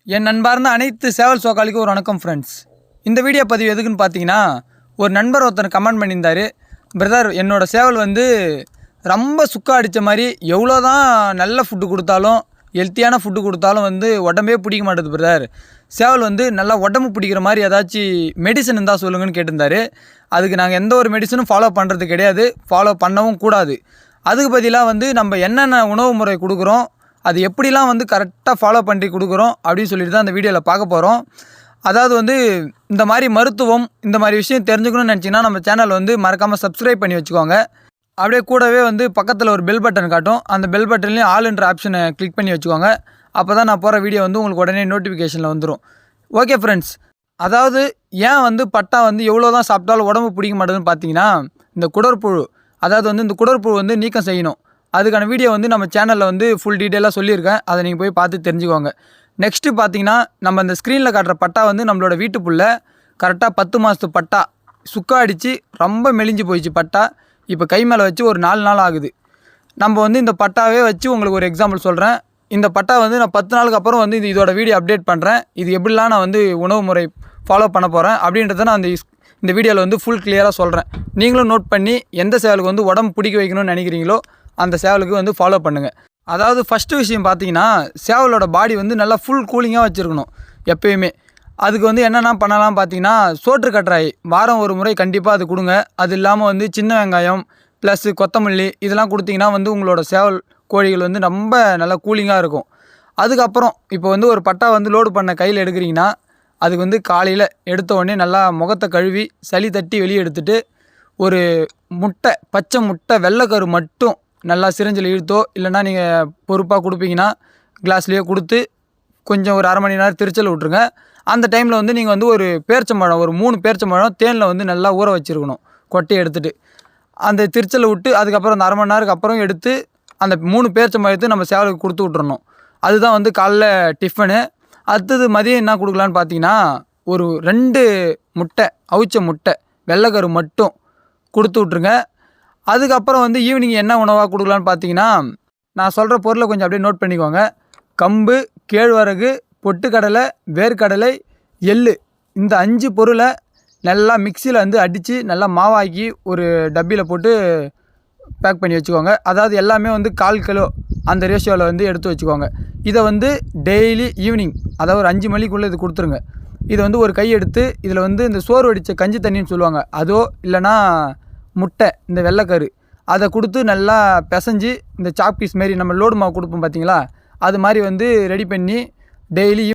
என் நண்பார்ந்த அனைத்து சேவல் சோக்காளிக்கும் ஒரு வணக்கம் ஃப்ரெண்ட்ஸ். இந்த வீடியோ பதிவு எதுக்குன்னு பார்த்தீங்கன்னா, ஒரு நண்பர் ஒருத்தர் கமெண்ட் பண்ணியிருந்தார், பிரதர் என்னோடய சேவல் வந்து ரொம்ப சுக்கா அடித்த மாதிரி எவ்வளோ தான் நல்ல ஃபுட்டு கொடுத்தாலும் ஹெல்த்தியான ஃபுட்டு கொடுத்தாலும் வந்து உடம்பே பிடிக்க மாட்டேது பிரதர். சேவல் வந்து நல்லா உடம்பு பிடிக்கிற மாதிரி ஏதாச்சும் மெடிசன் இருந்தால் சொல்லுங்கன்னு கேட்டிருந்தாரு. அதுக்கு நாங்கள் எந்த ஒரு மெடிசனும் ஃபாலோ பண்ணுறது கிடையாது, ஃபாலோ பண்ணவும் கூடாது. அதுக்கு பதிலாக வந்து நம்ம என்னென்ன உணவு முறை கொடுக்குறோம், அது எப்படிலாம் வந்து கரெக்டாக ஃபாலோ பண்ணி கொடுக்குறோம் அப்படின்னு சொல்லிட்டு தான் இந்த வீடியோவில் பார்க்க போகிறோம். அதாவது வந்து இந்த மாதிரி மருத்துவம் இந்த மாதிரி விஷயம் தெரிஞ்சுக்கணும்னு நினச்சிங்கன்னா நம்ம சேனல் வந்து மறக்காமல் சப்ஸ்கிரைப் பண்ணி வச்சுக்கோங்க. அப்படியே கூடவே வந்து பக்கத்தில் ஒரு பெல் பட்டன் காட்டும், அந்த பெல் பட்டன்லேயும் ஆல்ன்ற ஆப்ஷனை கிளிக் பண்ணி வச்சுக்கோங்க. அப்போ தான் நான் போகிற வீடியோ வந்து உங்களுக்கு உடனே நோட்டிஃபிகேஷனில் வந்துடும். ஓகே ஃப்ரெண்ட்ஸ், அதாவது ஏன் வந்து பட்டா வந்து எவ்வளோ தான் சாப்பிட்டாலும் உடம்பு பிடிக்க மாட்டேதுன்னு பார்த்தீங்கன்னா, இந்த குடற்புழு, அதாவது வந்து இந்த குடற்புழு வந்து நீக்கம் செய்யணும். அதுக்கான வீடியோ வந்து நம்ம சேனலில் வந்து ஃபுல் டீட்டெயிலாக சொல்லியிருக்கேன், அதை நீங்கள் போய் பார்த்து தெரிஞ்சுக்கோங்க. நெக்ஸ்ட்டு பார்த்தீங்கன்னா, நம்ம இந்த ஸ்க்ரீனில் காட்டுற பட்டா வந்து நம்மளோட வீட்டுக்குள்ள கரெக்டாக 10 மாதத்து பட்டா சுக்கா அடித்து ரொம்ப மெலிஞ்சு போயிடுச்சு பட்டா. இப்போ கை மேலே வச்சு ஒரு 4 நாள் ஆகுது. நம்ம வந்து இந்த பட்டாவே வச்சு உங்களுக்கு ஒரு எக்ஸாம்பிள் சொல்கிறேன். இந்த பட்டா வந்து நான் 10 நாளுக்கு அப்புறம் வந்து இதோட வீடியோ அப்டேட் பண்ணுறேன். இது எப்படிலாம் நான் வந்து உணவு முறை ஃபாலோ பண்ண போகிறேன் அப்படின்றத நான் இந்த வீடியோவில் வந்து ஃபுல் கிளியராக சொல்கிறேன். நீங்களும் நோட் பண்ணி எந்த சேவலுக்கு வந்து உடம்பு பிடிக்க வைக்கணும்னு நினைக்கிறீங்களோ அந்த சேவலுக்கு வந்து ஃபாலோ பண்ணுங்கள். அதாவது ஃபஸ்ட்டு விஷயம் பார்த்தீங்கன்னா, சேவலோட பாடி வந்து நல்லா ஃபுல் கூலிங்காக வச்சுருக்கணும் எப்பயுமே. அதுக்கு வந்து என்னென்ன பண்ணலாம் பார்த்தீங்கன்னா, சோற்று கற்றாழை வாரம் ஒரு முறை கண்டிப்பாக அது கொடுங்க. அது இல்லாமல் வந்து சின்ன வெங்காயம் ப்ளஸ் கொத்தமல்லி இதெல்லாம் கொடுத்தீங்கன்னா வந்து உங்களோட சேவல் கோழிகள் வந்து ரொம்ப நல்லா கூலிங்காக இருக்கும். அதுக்கப்புறம் இப்போ வந்து ஒரு பட்டா வந்து லோடு பண்ண கையில் எடுக்கிறீங்கன்னா, அதுக்கு வந்து காலையில் எடுத்த உடனே நல்லா முகத்தை கழுவி சளி தட்டி வெளியே எடுத்துகிட்டு ஒரு முட்டை, பச்சை முட்டை வெள்ளைக்கரு மட்டும் நல்லா சிரிஞ்சில் இழுத்தோ இல்லைனா நீங்கள் பொறுப்பாக கொடுப்பீங்கன்னா கிளாஸ்லேயோ கொடுத்து கொஞ்சம் ஒரு 1/2 மணி நேரம் திரிச்சல் விட்ருங்க. அந்த டைமில் வந்து நீங்கள் வந்து ஒரு பேரிச்சம்பழம், ஒரு 3 பேரிச்சம்பழம் தேனில் வந்து நல்லா ஊற வச்சுருக்கணும் கொட்டையை எடுத்துகிட்டு. அந்த திரிச்சலை விட்டு அதுக்கப்புறம் அந்த 1/2 மணி நேரத்துக்கு அப்புறம் எடுத்து அந்த 3 பேரிச்சம்பழத்தை நம்ம சேவலுக்கு கொடுத்து விட்றணும். அதுதான் வந்து காலைல டிஃபனு. அடுத்தது மதியம் என்ன கொடுக்கலான்னு பார்த்தீங்கன்னா, ஒரு 2 முட்டை, அவிச்ச முட்டை வெள்ளைக்கரு மட்டும் கொடுத்து விட்ருங்க. அதுக்கப்புறம் வந்து ஈவினிங் என்ன உணவாக கொடுக்கலான்னு பார்த்தீங்கன்னா, நான் சொல்கிற பொருளை கொஞ்சம் அப்படியே நோட் பண்ணிக்கோங்க. கம்பு, கேழ்வரகு, பொட்டுக்கடலை, வேர்க்கடலை, எள்ளு, இந்த 5 பொருளை நல்லா மிக்சியில் வந்து அடித்து நல்லா மாவாக்கி ஒரு டப்பியில் போட்டு பேக் பண்ணி வச்சுக்கோங்க. அதாவது எல்லாமே வந்து 1/4 கிலோ அந்த ரேஷியோவில் வந்து எடுத்து வச்சுக்கோங்க. இதை வந்து டெய்லி ஈவினிங், அதாவது ஒரு 5 மணிக்குள்ளே இது கொடுத்துருங்க. இதை வந்து ஒரு கை எடுத்து இதில் வந்து இந்த சோறு வடித்த கஞ்சி தண்ணின்னு சொல்லுவாங்க, அதோ இல்லைனா முட்டை இந்த வெள்ளைக்கரு அதை கொடுத்து நல்லா பிசைஞ்சு இந்த சாக் பீஸ் மாரி நம்ம லோடு மாவு கொடுப்போம் பார்த்தீங்களா, அது மாதிரி வந்து ரெடி பண்ணி டெய்லி